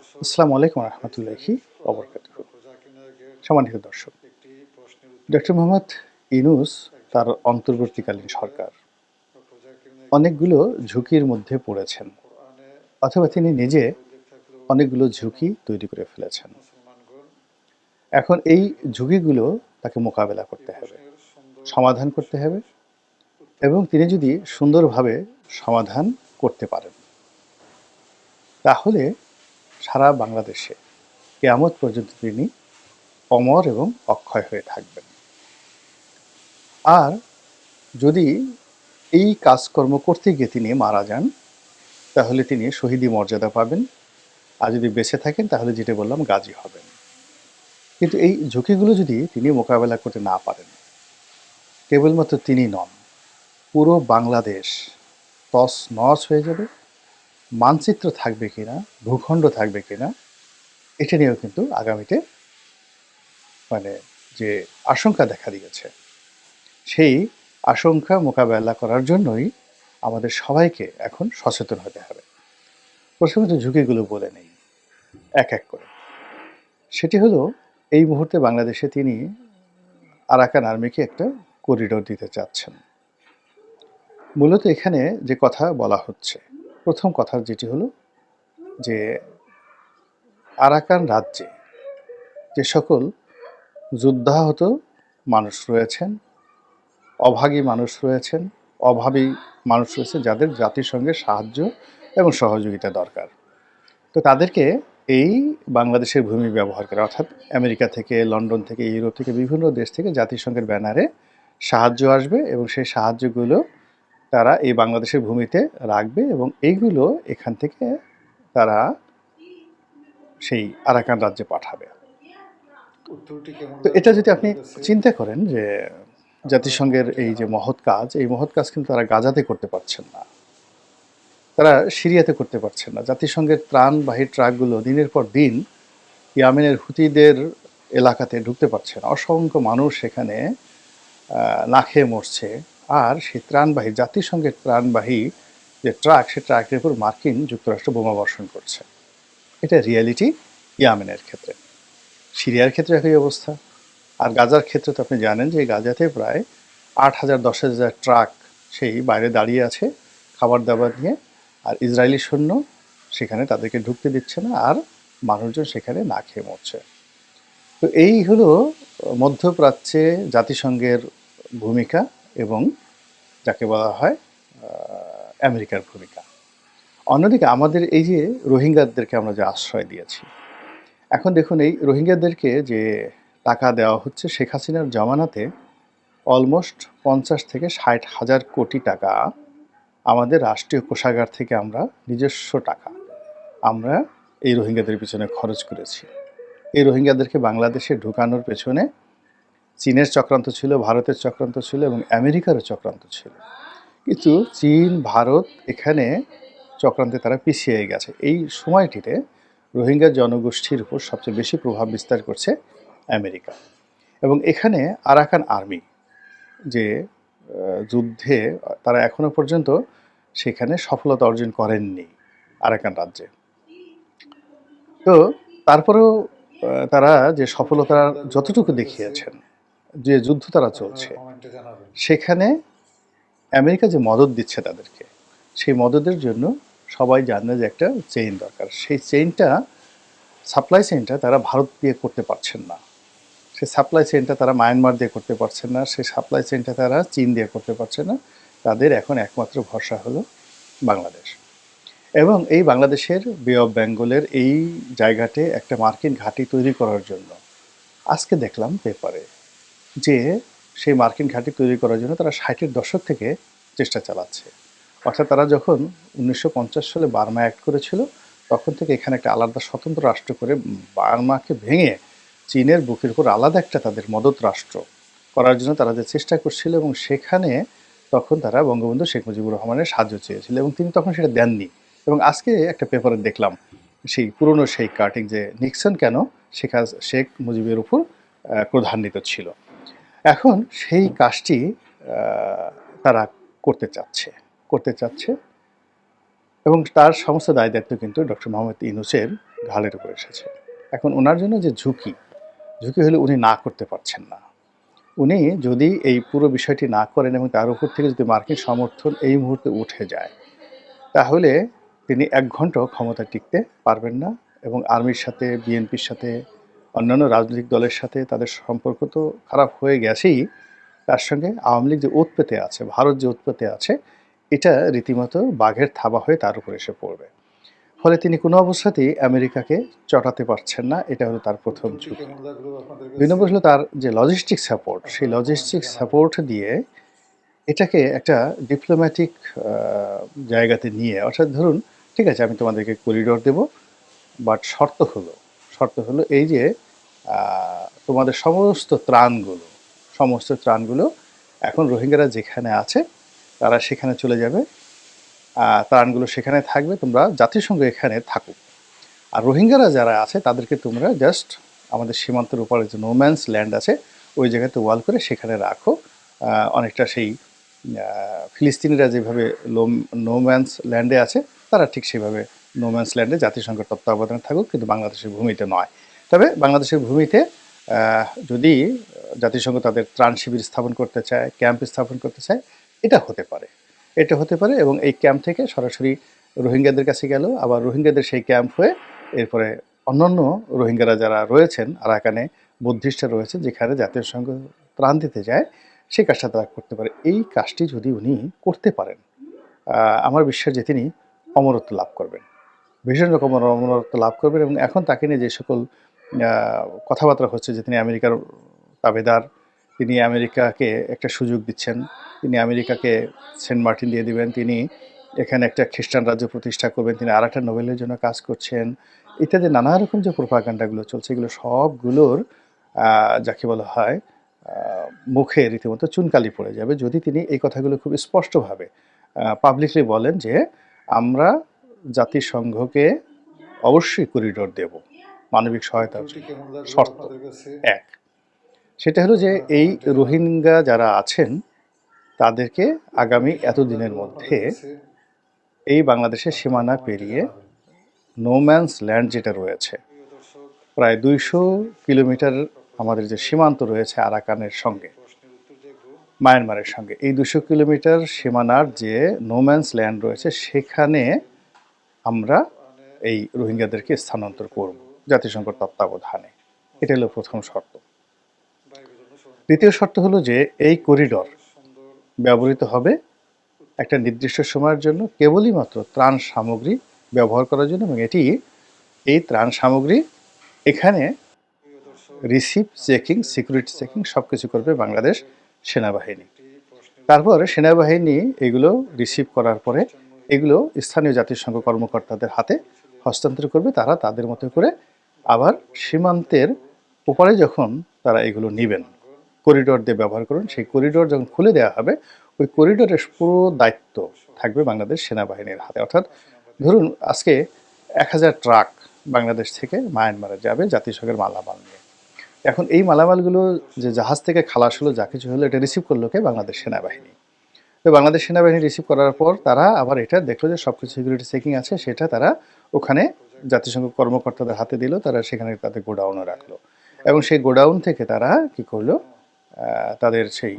আসসালামু আলাইকুম রহমতুল্লাহি ওবরকাতুহু। সম্মানিত দর্শক, ডক্টর মোহাম্মদ ইউনূস তার অন্তর্বর্তীকালীন সরকার অনেকগুলো ঝুঁকির মধ্যে পড়েছেন, অথবা তিনি নিজে অনেকগুলো ঝুঁকি তৈরি করে ফেলেছেন। এখন এই ঝুঁকিগুলো তাকে মোকাবেলা করতে হবে, সমাধান করতে হবে, এবং তিনি যদি সুন্দরভাবে সমাধান করতে পারেন, তাহলে সারা বাংলাদেশে কিয়ামত পর্যন্ত তিনি অমর এবং অক্ষয় হয়ে থাকবেন। আর যদি এই কাজকর্ম করতে গিয়ে তিনি মারা যান, তাহলে তিনি শহীদি মর্যাদা পাবেন। আর যদি বেঁচে থাকেন, তাহলে যেটা বললাম, গাজী হবেন। কিন্তু এই ঝুঁকিগুলো যদি তিনি মোকাবেলা করতে না পারেন, কেবলমাত্র তিনি নন, পুরো বাংলাদেশ তছনছ হয়ে যাবে। মানচিত্র থাকবে কিনা, ভূখণ্ড থাকবে কিনা, এটা নিয়েও কিন্তু আগামীতে যে আশঙ্কা দেখা দিয়েছে, সেই আশঙ্কা মোকাবেলা করার জন্যই আমাদের সবাইকে এখন সচেতন হতে হবে। প্রথমত ঝুঁকিগুলো বলে নেই এক এক করে। সেটি হলো, এই মুহূর্তে বাংলাদেশে তিনি আরাকান আর্মিকে একটা করিডোর দিতে চাচ্ছেন। মূলত এখানে যে কথা বলা হচ্ছে, প্রথম কথা যেটি হলো যে আরাকান রাজ্যে যে সকল যুদ্ধাহত মানুষ রয়েছেন, অভাগী মানুষ রয়েছেন, অভাবী মানুষ রয়েছে, যাদের জাতিসংঘের সাহায্য এবং সহযোগিতা দরকার, তো তাদেরকে এই বাংলাদেশের ভূমি ব্যবহার করে, অর্থাৎ আমেরিকা থেকে, লন্ডন থেকে, ইউরোপ থেকে, বিভিন্ন দেশ থেকে জাতিসংঘের ব্যানারে সাহায্য আসবে, এবং সেই সাহায্যগুলো তারা এই বাংলাদেশের ভূমিতে রাখবে, এবং এইগুলো এখান থেকে তারা সেই আরাকান রাজ্যে পাঠাবে। তো এটা যদি আপনি চিন্তা করেন যে জাতিসংঘের এই যে মহৎ কাজ, এই মহৎ কাজ কিন্তু তারা গাজাতে করতে পারছেন না, তারা সিরিয়াতে করতে পারছেন না। জাতিসংঘের ত্রাণবাহী ট্রাকগুলো দিনের পর দিন ইয়েমেনের হুতিদের এলাকাতে ঢুকতে পারছে না। অসংখ্য মানুষ সেখানে না খেয়ে মরছে। আর সেই ত্রাণবাহী, জাতিসংঘের ত্রাণবাহী যে ট্রাক, সে ট্রাকের উপর মার্কিন যুক্তরাষ্ট্র বোমা বর্ষণ করছে। এটা রিয়ালিটি ইয়েমেনের ক্ষেত্রে। সিরিয়ার ক্ষেত্রে একই অবস্থা। আর গাজার ক্ষেত্রে তো আপনি জানেন যে গাজাতে প্রায় 8,000-10,000 ট্রাক সেই বাইরে দাঁড়িয়ে আছে খাবার দাবার নিয়ে, আর ইসরায়েলি সৈন্য সেখানে তাদেরকে ঢুকতে দিচ্ছে না, আর মানুষজন সেখানে না খেয়ে মরছে। তো এই হলো মধ্যপ্রাচ্যে জাতিসংঘের ভূমিকা, এবং যাকে বলা হয় আমেরিকার ভূমিকা। অন্যদিকে আমাদের এই যে রোহিঙ্গাদেরকে আমরা যে আশ্রয় দিয়েছি, এখন দেখুন এই রোহিঙ্গাদেরকে যে টাকা দেওয়া হচ্ছে, শেখ হাসিনার জমানাতে অলমোস্ট 50 থেকে 60,000 কোটি টাকা আমাদের রাষ্ট্রীয় কোষাগার থেকে আমরা নিজস্ব টাকা আমরা এই রোহিঙ্গাদের পিছনে খরচ করেছি। এই রোহিঙ্গাদেরকে বাংলাদেশে ঢুকানোর পেছনে চীনের চক্রান্ত ছিল, ভারতের চক্রান্ত ছিল, এবং আমেরিকারও চক্রান্ত ছিল। কিন্তু চীন, ভারত এখানে চক্রান্তে তারা পিছিয়ে গেছে। এই সময়টিতে রোহিঙ্গা জনগোষ্ঠীর উপর সবচেয়ে বেশি প্রভাব বিস্তার করছে আমেরিকা। এবং এখানে আরাকান আর্মি যে যুদ্ধে, তারা এখনো পর্যন্ত সেখানে সফলতা অর্জন করেননি আরাকান রাজ্যে। তো তারপরেও তারা যে সফলতা যতটুকু দেখিয়েছেন, যে যুদ্ধ তারা চলছে, সেখানে আমেরিকা যে মদদ দিচ্ছে তাদেরকে, সেই মদদের জন্য সবাই জানে যে একটা চেইন দরকার। সেই চেইনটা, সাপ্লাই চেইনটা তারা ভারত দিয়ে করতে পারছেন না। সেই সাপ্লাই চেইনটা তারা মায়ানমার দিয়ে করতে পারছেন না। সেই সাপ্লাই চেইনটা তারা চীন দিয়ে করতে পারছে না। তাদের এখন একমাত্র ভরসা হলো বাংলাদেশ। এবং এই বাংলাদেশের বে অফ বেঙ্গলের এই জায়গাতে একটা মার্কিন ঘাঁটি তৈরি করার জন্য আজকে দেখলাম পেপারে যে সেই মার্কিন ঘাঁটি তৈরি করার জন্য তারা 60-এর দশক থেকে চেষ্টা চালাচ্ছে। অর্থাৎ তারা যখন 1950 সালে বার্মা অ্যাক্ট করেছিল, তখন থেকে এখানে একটা আলাদা স্বতন্ত্র রাষ্ট্র করে বার্মাকে ভেঙে চীনের বুকের উপর আলাদা একটা তাদের মদত রাষ্ট্র করার জন্য তারা যে চেষ্টা করছিল, এবং সেখানে তখন তারা বঙ্গবন্ধু শেখ মুজিবুর রহমানের সাহায্য চেয়েছিল, এবং তিনি তখন সেটা দেননি। এবং আজকে একটা পেপারে দেখলাম সেই পুরনো সেই কাটিং, যে নিক্সন কেন শেখ মুজিবের উপর ক্রোধান্বিত ছিল। এখন সেই কাজটি তারা করতে চাচ্ছে, এবং তার সমস্ত দায় দায়িত্ব কিন্তু ডক্টর মোহাম্মদ ইউনূসের ঘাড়ের উপর এসেছে। এখন ওনার জন্য যে ঝুঁকি হলো উনি না করতে পারছেন না। উনি যদি এই পুরো বিষয়টি না করেন এবং তার উপর থেকে যদি মার্কিন সমর্থন এই মুহূর্তে উঠে যায়, তাহলে তিনি ১ ঘন্টাও ক্ষমতায় টিকতে পারবেন না এবং আর্মির সাথে, বিএনপির সাথে, অন্যান্য রাজনৈতিক দলের সাথে তাদের সম্পর্ক তো খারাপ হয়ে গেছেই। তার সঙ্গে আওয়ামী লীগ যে ওঁৎ পেতে আছে, ভারত যে ওঁৎ পেতে আছে, এটা রীতিমতো বাঘের থাবা হয়ে তার উপর এসে পড়বে। ফলে তিনি কোনো অবস্থাতেই আমেরিকাকে চটাতে পারছেন না। এটা হলো তার ১ম ঝুঁকি। ২ নম্বর হলো তার যে লজিস্টিক সাপোর্ট, সেই লজিস্টিক সাপোর্ট দিয়ে এটাকে একটা ডিপ্লোম্যাটিক আ জায়গাতে নিয়ে, অর্থাৎ ধরুন, ঠিক আছে আমি তোমাদেরকে করিডোর দেব, বাট শর্ত হলো এই যে আ তোমাদের সমস্ত ত্রাণগুলো এখন রোহিঙ্গারা যেখানে আছে তারা সেখানে চলে যাবে। ত্রাণগুলো সেখানে থাকবে, তোমরা জাতিসংঘ এখানে থাকুক। আর রোহিঙ্গারা যারা আছে তাদেরকে তোমরা জাস্ট আমাদের সীমান্তের উপরে যে নো ম্যানস ল্যান্ড আছে ওই জায়গাতে ওয়াল করে সেখানে রাখো। অনেকটা সেই ফিলিস্তিনিরা যেভাবে নো ম্যানস ল্যান্ডে আছে, তারা ঠিক সেভাবে নো ম্যানস ল্যান্ডে জাতিসংঘের তত্ত্বাবধানে থাকুক, কিন্তু বাংলাদেশের ভূমিতে নয়। তবে বাংলাদেশের ভূমিতে যদি জাতিসংঘ তাদের ত্রাণ শিবির স্থাপন করতে চায়, ক্যাম্প স্থাপন করতে চায়, এটা হতে পারে। এবং এই ক্যাম্প থেকে সরাসরি রোহিঙ্গাদের কাছে গেল, আবার রোহিঙ্গাদের সেই ক্যাম্প হয়ে এরপরে অন্যান্য রোহিঙ্গারা যারা রয়েছেন আরাকানে, বুদ্ধিস্টরা রয়েছে, যেখানে জাতিসংঘ ত্রাণ দিতে যায়, সেই কাজটা তারা করতে পারে। এই কাজটি যদি উনি করতে পারেন, আমার বিশ্বাস যে তিনি অমরত্ব লাভ করবেন, ভীষণ রকম অমরত্ব লাভ করবেন। এবং এখন তাকে নিয়ে যে সকল কথাবার্তা হচ্ছে যে তিনি আমেরিকার তাবেদার, তিনি আমেরিকাকে একটা সুযোগ দিচ্ছেন, তিনি আমেরিকাকে সেন্ট মার্টিন দিয়ে দিবেন, তিনি এখানে একটা খ্রিস্টান রাজ্য প্রতিষ্ঠা করবেন, তিনি আর একটা নোবেলের জন্য কাজ করছেন, ইত্যাদি নানা রকম যে প্রোপাগান্ডাগুলো চলছে, এগুলো সবগুলোর যাকে বলা হয় মুখে রীতিমতো চুনকালি পড়ে যাবে যদি তিনি এই কথাগুলো খুব স্পষ্টভাবে পাবলিকলি বলেন যে আমরা জাতিসংঘকে অবশ্যই করিডোর দেব মানবিক সহায়তার জন্য। শর্ত এক, সেটা হলো যে এই রোহিঙ্গা যারা আছেন তাদেরকে আগামী এতদিনের মধ্যে এই বাংলাদেশের সীমানা পেরিয়ে নো ম্যানস ল্যান্ড যেটা রয়েছে, প্রায় ২০০ কিলোমিটার আমাদের যে সীমান্ত রয়েছে আরাকানের সঙ্গে, মায়ানমারের সঙ্গে, এই ২০০ কিলোমিটার সীমানার যে নো ম্যানস ল্যান্ড রয়েছে সেখানে আমরা এই রোহিঙ্গাদেরকে স্থানান্তর করব জাতিসংঘের তত্ত্বাবধানে। এটা হলো প্রথম শর্ত। দ্বিতীয় শর্ত হলো যে এই করিডোর ব্যবহৃত হবে একটা নির্দিষ্ট সময়ের জন্য, কেবলই মাত্র ত্রাণ সামগ্রী ব্যবহার করার জন্য, এবং এই ত্রাণ সামগ্রী এখানে রিসিভ, চেকিং, সিকিউরিটি চেকিং সব কিছু করবে বাংলাদেশ সেনাবাহিনী। তারপর সেনাবাহিনী এগুলো রিসিভ করার পরে এগুলো স্থানীয় জাতিসংঘ কর্মকর্তাদের হাতে হস্তান্তর করবে। তারা তাদের মতো করে আবার সীমান্তের ওপারে যখন তারা এগুলো নেবেন, করিডোর দিয়ে ব্যবহার করুন, সেই করিডোর যখন খুলে দেওয়া হবে, ওই করিডোরের পুরো দায়িত্ব থাকবে বাংলাদেশ সেনাবাহিনীর হাতে। অর্থাৎ ধরুন আজকে ১,০০০ ট্রাক বাংলাদেশ থেকে মায়ানমারে যাবে জাতিসংঘের মালামাল নিয়ে। এখন এই মালামালগুলো যে জাহাজ থেকে খালাস হলো, যা কিছু হলো, এটা রিসিভ করলো কে? বাংলাদেশ সেনাবাহিনী। তো বাংলাদেশ সেনাবাহিনী রিসিভ করার পর তারা আবার এটা দেখলো যে সব কিছু সিকিউরিটি চেকিং আছে, সেটা তারা ওখানে জাতিসংঘ কর্মকর্তাদের হাতে দিল, তারা সেখানে তাদের গোডাউনও রাখলো, এবং সেই গোডাউন থেকে তারা কি করলো, তাদের সেই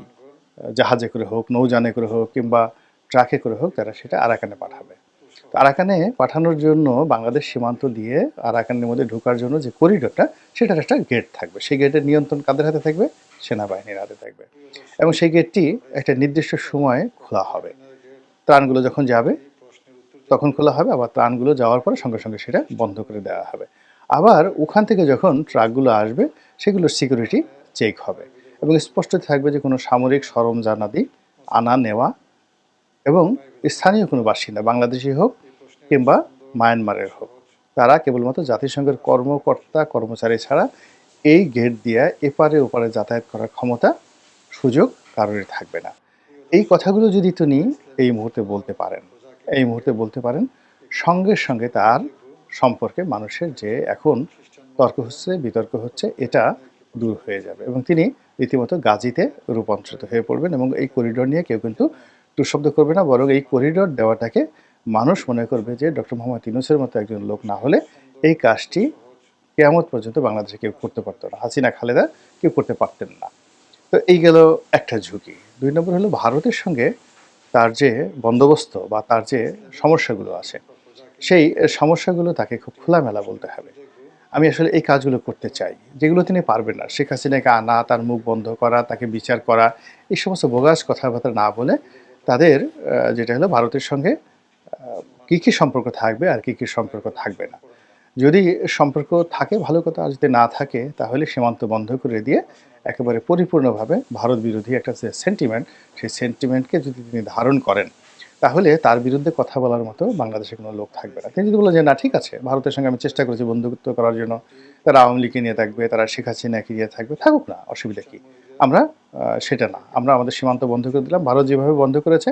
জাহাজে করে হোক, নৌযানে করে হোক, কিংবা ট্রাকে করে হোক, তারা সেটা আরাকানে পাঠাবে। তো আরাকানে পাঠানোর জন্য বাংলাদেশ সীমান্ত দিয়ে আরাকানের মধ্যে ঢোকার জন্য যে করিডোরটা, সেটার একটা গেট থাকবে। সেই গেটের নিয়ন্ত্রণ কাদের হাতে থাকবে? সেনাবাহিনীর হাতে থাকবে। এবং সেই গেটটি একটা নির্দিষ্ট সময়ে খোলা হবে। ত্রাণগুলো যখন যাবে তখন খোলা হবে, আবার ত্রাণগুলো যাওয়ার পরে সঙ্গে সঙ্গে সেটা বন্ধ করে দেওয়া হবে। আবার ওখান থেকে যখন ট্রাকগুলো আসবে সেগুলোর সিকিউরিটি চেক হবে, এবং স্পষ্ট থাকবে যে কোনো সামরিক সরঞ্জামাদি আনা নেওয়া, এবং স্থানীয় কোনো বাসিন্দা, বাংলাদেশি হোক কিংবা মায়ানমারের হোক, তারা কেবলমাত্র জাতিসংঘের কর্মকর্তা কর্মচারী ছাড়া এই গেট দিয়ে এপারে ওপারে যাতায়াত করার ক্ষমতা, সুযোগ কারোরই থাকবে না। এই কথাগুলো যদি তিনি এই মুহূর্তে বলতে পারেন, সঙ্গে সঙ্গে তার সম্পর্কে মানুষের যে এখন তর্ক হচ্ছে, বিতর্ক হচ্ছে, এটা দূর হয়ে যাবে, এবং তিনি রীতিমতো গাজীতে রূপান্তরিত হয়ে পড়বেন। এবং এই করিডোর নিয়ে কেউ কিন্তু দুঃশব্দ করবে না, বরং এই করিডোর দেওয়াটাকে মানুষ মনে করবে যে ডক্টর মোহাম্মদ ইউনূসের মতো একজন লোক না হলে এই কাজটি কিয়ামত পর্যন্ত বাংলাদেশে কেউ করতে পারতো না, হাসিনা খালেদা কেউ করতে পারতেন না। তো এই গেল একটা ঝুঁকি। ২ নম্বর হলো ভারতের সঙ্গে তার যে বন্দোবস্ত বা তার যে সমস্যাগুলো আছে, সেই সমস্যাগুলো তাকে খুব খোলামেলা বলতে হবে। আমি আসলে এই কাজগুলো করতে চাই, যেগুলো তিনি পারবেন না। শেখ হাসিনাকে আনা, তার মুখ বন্ধ করা, তাকে বিচার করা, এই সমস্ত বোগাস কথাবার্তা না বলে তাদের যেটা হলো ভারতের সঙ্গে কী সম্পর্ক থাকবে আর কী সম্পর্ক থাকবে না। যদি সম্পর্ক থাকে ভালো কথা, আর যদি না থাকে তাহলে সীমান্ত বন্ধ করে দিয়ে একেবারে পরিপূর্ণভাবে ভারত বিরোধী একটা যে সেন্টিমেন্ট, সেই সেন্টিমেন্টকে যদি তিনি ধারণ করেন, তাহলে তার বিরুদ্ধে কথা বলার মতো বাংলাদেশে কোনো লোক থাকবে না। তিনি যদি বলেন যে, "না ঠিক আছে, ভারতের সঙ্গে আমি চেষ্টা করেছি বন্ধুত্ব করার জন্য। তারা আওয়ামী লীগকে নিয়ে থাকবে, তারা শেখ হাসিনাকে নিয়ে থাকবে, থাকুক না, অসুবিধা কী?" আমরা সেটা না। আমরা আমাদের সীমান্ত বন্ধ করে দিলাম। ভারত যেভাবে বন্ধ করেছে,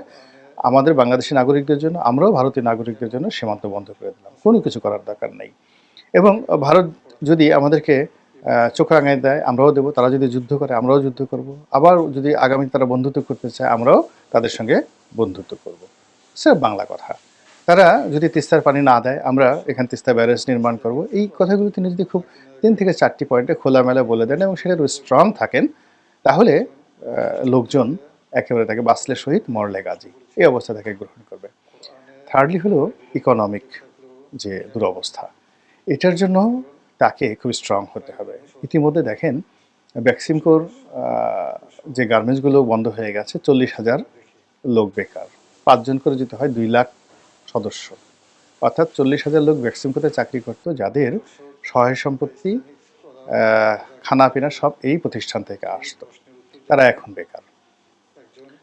আমাদের বাংলাদেশী নাগরিকদের জন্য, আমরাও ভারতীয় নাগরিকদের জন্য সীমান্ত বন্ধ করে দিলাম। কোনো কিছু করার দরকার নেই। এবং ভারত যদি আমাদেরকে চোখ রাঙায় দেয়, আমরাও দেব। তারা যদি যুদ্ধ করে, আমরাও যুদ্ধ করব। আবার যদি আগামীতে তারা বন্ধুত্ব করতে চায়, আমরাও তাদের সঙ্গে বন্ধুত্ব করব। স্রেফ বাংলা কথা। তারা যদি তিস্তার পানি না দেয়, আমরা এখানে তিস্তা ব্যারেজ নির্মাণ করব। এই কথাগুলো তিনি যদি খুব ৩ থেকে ৪টি পয়েন্টে খোলামেলা বলে দেন এবং সেটার স্ট্রং থাকেন, তাহলে লোকজন একেবারে তাকে বাঁচলে শহীদ, মরলে গাজী, এই অবস্থা তাকে গ্রহণ করবে। থার্ডলি হলো ইকোনমিক যে দুরবস্থা। এটার জন্য তাকে খুব স্ট্রং হতে হবে। ইতিমধ্যে দেখেন বেক্সিমকোর যে গার্মেন্টসগুলো বন্ধ হয়ে গেছে, ৪০,০০০ লোক বেকার। ৫ জন করে যদি হয় ২ লাখ সদস্য। অর্থাৎ ৪০,০০০ লোক বেক্সিমকোতে চাকরি করত, যাদের সহায় সম্পত্তি, খানাপিনা সব এই প্রতিষ্ঠান থেকে আসতো। তারা এখন বেকার।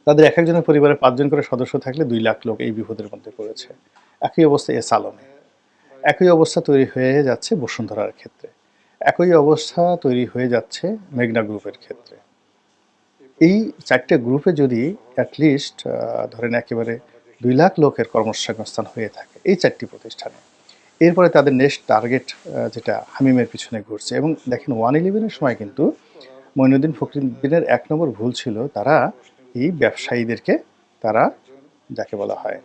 তাদের এক একজনের পরিবারে ৫ জন করে সদস্য থাকলে ২ লাখ লোক এই বিপদের মধ্যে পড়েছে। একই অবস্থা এসালনে। একই অবস্থা তৈরি হয়ে যাচ্ছে বসুন্ধরার ক্ষেত্রে। একই অবস্থা তৈরি হয়ে যাচ্ছে মেঘনা গ্রুপের ক্ষেত্রে। এই ৪টে গ্রুপে যদি অ্যাটলিস্ট ধরেন একেবারে ২ লাখ লোকের কর্মসংস্থান হয়ে থাকে এই ৪টি প্রতিষ্ঠানে, এরপরে তাদের নেক্সট টার্গেট যেটা হামিমের পিছনে ঘুরছে। এবং দেখেন 111-এর সময় কিন্তু মঈনুদ্দিন ফখরুদ্দিনের ১ নম্বর ভুল ছিল, তারা এই ব্যবসায়ীদেরকে তারা যাকে বলা হয়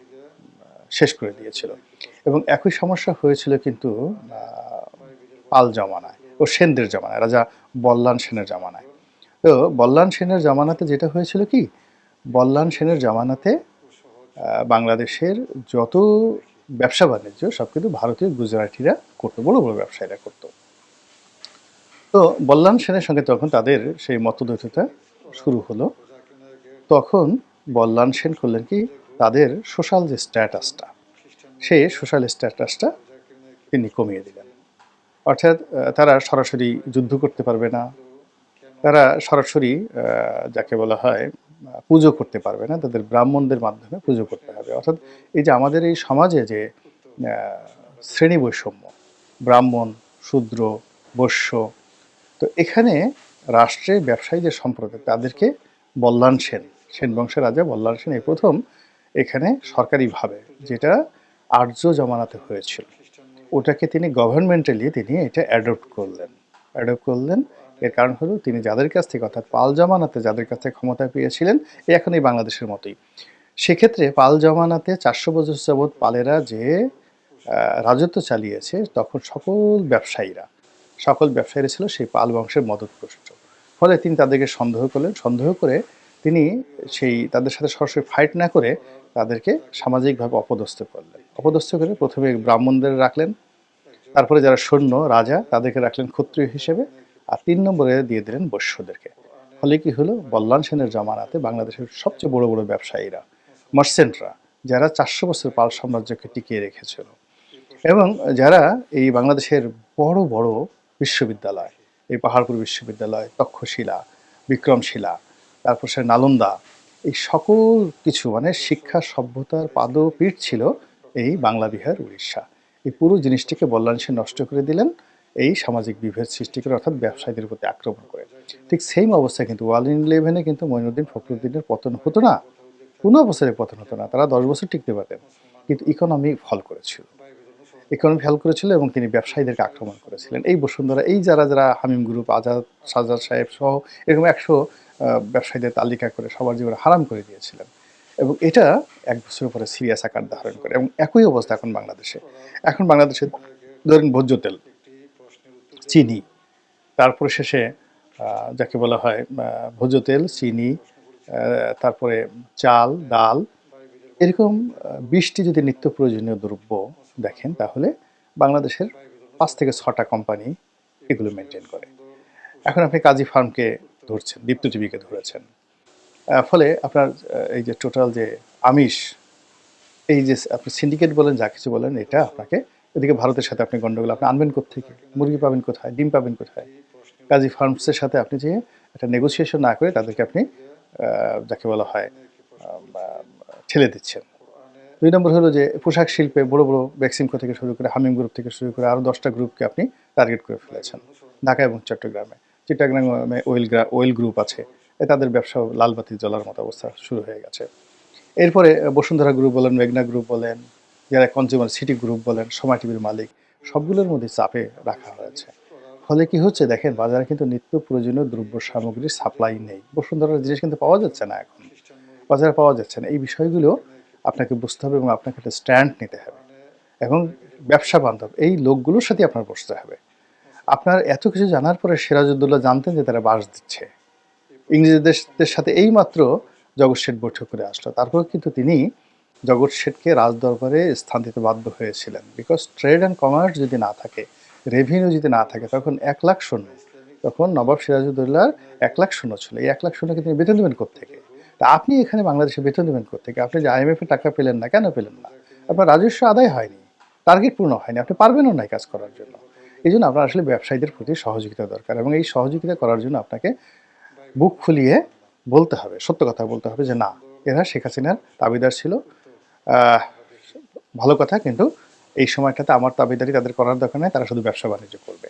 শেষ করে দিয়েছিল। এবং একই সমস্যা হয়েছিল কিন্তু পাল জমানায় ও সেনদের জমানায়, রাজা বল্লান সেনের জমানায়। তো বল্লান সেনের জমানাতে যেটা হয়েছিল কি, বল্লান সেনের জমানাতে বাংলাদেশের যত ব্যবসা বাণিজ্য সব কিন্তু ভারতীয় গুজরাটিরা করতো, বড় বড় ব্যবসায়ীরা করতো। তো বল্লান সেনের সঙ্গে তখন তাদের সেই মতদ্বৈধতা শুরু হলো। তখন বল্লান সেন করলেন কি, তাদের সোশ্যাল যে স্ট্যাটাসটা, সেই সোশ্যাল স্ট্যাটাসটা তিনি কমিয়ে দিলেন। অর্থাৎ তারা সরাসরি যুদ্ধ করতে পারবে না, তারা সরাসরি যাকে বলা হয় পুজো করতে পারবে না, তাদের ব্রাহ্মণদের মাধ্যমে পুজো করতে হবে। অর্থাৎ এই যে আমাদের এই সমাজে যে শ্রেণী বৈষম্য, ব্রাহ্মণ, শূদ্র, বৈশ্য, তো এখানে রাষ্ট্রে ব্যবসায়ী যে সম্প্রদায়, তাদেরকে বল্লান সেন, সেন বংশের রাজা বল্লান সেন এই প্রথম এখানে সরকারিভাবে, যেটা আর্য জমানাতে হয়েছিল, ওটাকে তিনি গভর্নমেন্টালি তিনি এটা অ্যাডপ্ট করলেন। এর কারণ হলো তিনি যাদের কাছ থেকে, অর্থাৎ পাল জামানাতে যাদের কাছ থেকে ক্ষমতা পেয়েছিলেন, এখন এই বাংলাদেশের মতোই। সেক্ষেত্রে পাল জামানাতে ৪০০ বছর যাবৎ পালেরা যে রাজত্ব চালিয়েছে, তখন সকল ব্যবসায়ীরা ছিল সেই পাল বংশের মদতপুষ্ট। ফলে তিনি তাদেরকে সন্দেহ করলেন। সন্দেহ করে তিনি সেই তাদের সাথে সরাসরি ফাইট না করে তাদেরকে সামাজিকভাবে অপদস্থ করলেন। অপদস্থ করে প্রথমে ব্রাহ্মণদের রাখলেন, তারপরে যারা সৈন্য রাজা তাদেরকে রাখলেন ক্ষত্রিয় হিসেবে, আর ৩ নম্বরে দিয়ে দিলেন বৈশ্যদেরকে। ফলে কি হলো, বল্লান সেনের জমানাতে বাংলাদেশের সবচেয়ে বড় বড় ব্যবসায়ীরা, মার্চেন্টরা, যারা ৪০০ বছর পাল সাম্রাজ্যকে টিকিয়ে রেখেছিল, এবং যারা এই বাংলাদেশের বড় বড় বিশ্ববিদ্যালয়, এই পাহাড়পুর বিশ্ববিদ্যালয়, তক্ষশিলা, বিক্রমশিলা, তারপর সে নালন্দা, এই সকল কিছু মানে শিক্ষা সভ্যতার পাদপীঠ ছিল এই বাংলা বিহার উড়িষ্যা। এই পুরো জিনিসটিকে বল্লান সেন নষ্ট করে দিলেন এই সামাজিক বিভেদ সৃষ্টি করে, অর্থাৎ ব্যবসায়ীদের প্রতি আক্রমণ করে। ঠিক সেম অবস্থা কিন্তু 111-এ কিন্তু মঈনুদ্দিন ফখরুদ্দিনের পতন হতো না, কোনো অবস্থায় পতন হতো না, তারা ১০ বছর টিকতে পারতেন, কিন্তু ইকোনমি ফল করেছিল। এবং তিনি ব্যবসায়ীদেরকে আক্রমণ করেছিলেন। এই বসুন্ধরা, এই যারা যারা হামিম গ্রুপ, আজাদ সাজ্জাদ সাহেব সহ এরকম ১০০ ব্যবসায়ীদের তালিকা করে সবার জীবনে হারাম করে দিয়েছিলেন। এবং এটা ১ বছরের পরে সিরিয়াস আকার ধারণ করে। এবং একই অবস্থা এখন বাংলাদেশে। এখন বাংলাদেশে ধরেন ভোজ্য তেল, চিনি, তারপরে শেষে যাকে বলা হয় ভোজ্য তেল, চিনি, তারপরে চাল, ডাল, এরকম ২০টি যদি নিত্য প্রয়োজনীয় দ্রব্য দেখেন, তাহলে বাংলাদেশের ৫ থেকে ৬টা কোম্পানি এগুলো মেনটেন করে। এখন আপনি কাজী ফার্মকে ধরছেন, দীপ্ত টিভিকে ধরেছেন, ফলে আপনার এই যে টোটাল যে আমিষ, এই যে আপনি সিন্ডিকেট বলেন, যা কিছু বলেন, এটা আপনাকে এদিকে ভারতের সাথে আপনি গন্ডগোল আপনি আনবেন কোত্থেকে? মুরগি পাবেন কোথায়? ডিম পাবেন কোথায়? কাজী ফার্মসের সাথে আপনি যে একটা নেগোসিয়েশন না করে তাদেরকে আপনি যাকে বলা হয় ঠেলে দিচ্ছেন। ২ নম্বর হলো যে পোশাক শিল্পে বড় বড় বেক্সিমকো থেকে শুরু করে হামিম গ্রুপ থেকে শুরু করে আরও 10টা গ্রুপকে আপনি টার্গেট করে ফেলেছেন ঢাকা এবং চট্টগ্রামে। চিটাগাংয়ে ওয়েল গ্রুপ আছে, তাদের ব্যবসা লালবাতি জ্বলার মতো অবস্থা শুরু হয়ে গেছে। এরপরে বসুন্ধরা গ্রুপ বলেন, মেঘনা গ্রুপ বলেন, যারা কনজিউমার সিটি গ্রুপ বলেন, সময় টিভির মালিক, সবগুলোর মধ্যে চাপে রাখা হয়েছে। ফলে কি হচ্ছে দেখেন, বাজারে কিন্তু নিত্য প্রয়োজনীয় দ্রব্য সামগ্রীর সাপ্লাই নেই। বসুন্ধরার জিনিস কিন্তু পাওয়া যাচ্ছে না এখন, বাজারে পাওয়া যাচ্ছে না। এই বিষয়গুলো আপনাকে বুঝতে হবে এবং আপনাকে একটা স্ট্যান্ড নিতে হবে এবং ব্যবসা বান্ধব এই লোকগুলোর সাথে আপনার বসতে হবে। আপনার এত কিছু জানার পরে সিরাজউদ্দৌলা জানতেন যে তারা বাস দিচ্ছে, ইংরেজদের সাথে এইমাত্র জগৎ শেঠ বৈঠক করে আসলো, তারপরেও কিন্তু তিনি জগৎ শেঠকে রাজদরবারে স্থান দিতে বাধ্য হয়েছিলেন। বিকজ ট্রেড অ্যান্ড কমার্স যদি না থাকে, রেভিনিউ যদি না থাকে, তখন 1,00,000 শূন্য, তখন নবাব সিরাজউদ্দৌলার 1,00,000 শূন্য ছিল। এই 1,00,000 শূন্যকে তিনি বেতন দেবেন কোত্থেকে? তা আপনি এখানে বাংলাদেশে বেতন দেবেন কোত্থেকে? আপনি যে IMF এর টাকা পেলেন না, কেন পেলেন না? আপনার রাজস্ব আদায় হয়নি, টার্গেট পূর্ণ হয়নি, আপনি পারবেনও না এই কাজ করার জন্য। এই জন্য আপনার আসলে ব্যবসায়ীদের প্রতি সহযোগিতা দরকার এবং এই সহযোগিতা করার জন্য আপনাকে বুক ফুলিয়ে বলতে হবে, সত্য কথা বলতে হবে যে না, এরা শেখ হাসিনার দাবিদার ছিল। ভালো কথা, কিন্তু এই সময়টাতে আমার দাবিদারি তাদের করার দরকার নেই, তারা শুধু ব্যবসা বাণিজ্য করবে।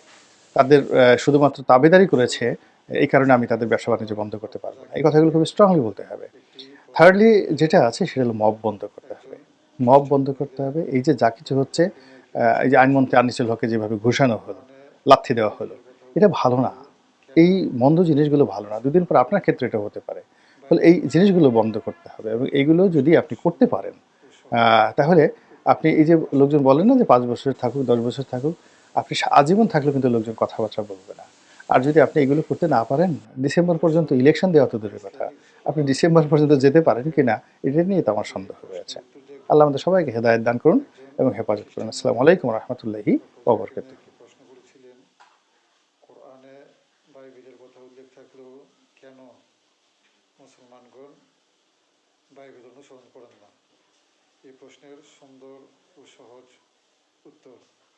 তাদের শুধুমাত্র দাবিদারি করেছে, এই কারণে আমি তাদের ব্যবসা বাণিজ্য বন্ধ করতে পারবো না। এই কথাগুলো খুব স্ট্রংলি বলতে হবে। থার্ডলি যেটা আছে সেটা হলো মব বন্ধ করতে হবে। মব বন্ধ করতে হবে। এই যে যা কিছু হচ্ছে, এই যে আইনমন্ত্রী আনিসুল হককে যেভাবে ঘুষানো হলো, লাথি দেওয়া হলো, এটা ভালো না। এই মন্দ জিনিসগুলো ভালো না। দুদিন পর আপনার ক্ষেত্রে এটা হতে পারে। ফলে এই জিনিসগুলো বন্ধ করতে হবে এবং এইগুলো যদি আপনি করতে পারেন, তাহলে আপনি এই যে লোকজন বলেন না যে 5 বছর থাকুক, 10 বছর থাকুক, আপনি আজীবন থাকলেও কিন্তু লোকজন কথাবার্তা বলবে না। আর যদি আপনি এগুলো করতে না পারেন, ডিসেম্বর পর্যন্ত ইলেকশন দেওয়া তো দূরের কথা, আপনি ডিসেম্বর পর্যন্ত যেতে পারেন কিনা এটা নিয়ে তো আমার সন্দেহ রয়েছে। আল্লাহ আমাদের সবাইকে হেদায়েত দান করুন এবং হেফাজত করুন। আসসালামু আলাইকুম রহমতুল্লাহি ওয়া বারাকাতুহু। প্রশ্ন করেছিলেন, কোরআনে বাইবেলের কথা উল্লেখ থাকলেও কেন মুসলমানগণ বাইবেল অনুসরণ করেন না? এই প্রশ্নের সুন্দর ও সহজ উত্তর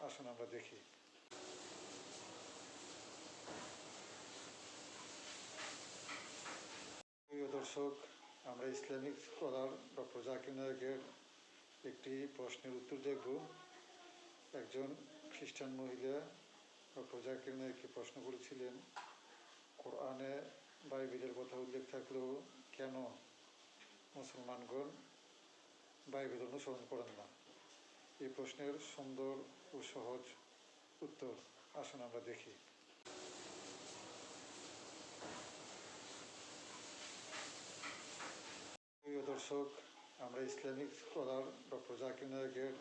আসুন আমরা দেখি। প্রিয় দর্শক, আমরা ইসলামিক স্কলার ডক্টর জাকির নায়েকের একটি প্রশ্নের উত্তর দেখব। একজন খ্রিস্টান মহিলা ডক্টর জাকির নায়েককে প্রশ্ন করেছিলেন, কোরআনে বাইবেলের কথা উল্লেখ থাকলেও কেন মুসলমানগণ বাইবেল অনুসরণ করেন না? এই প্রশ্নের সুন্দর ও সহজ উত্তর আসুন আমরা দেখি। প্রিয় দর্শক, আমরা ইসলামিক স্কলার ডক্টর জাকির নায়েকের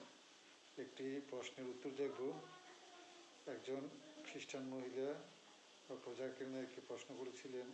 একটি প্রশ্নের উত্তর দেখব। একজন খ্রিস্টান মহিলা ডক্টর জাকির নায়েককে প্রশ্ন করেছিলেন,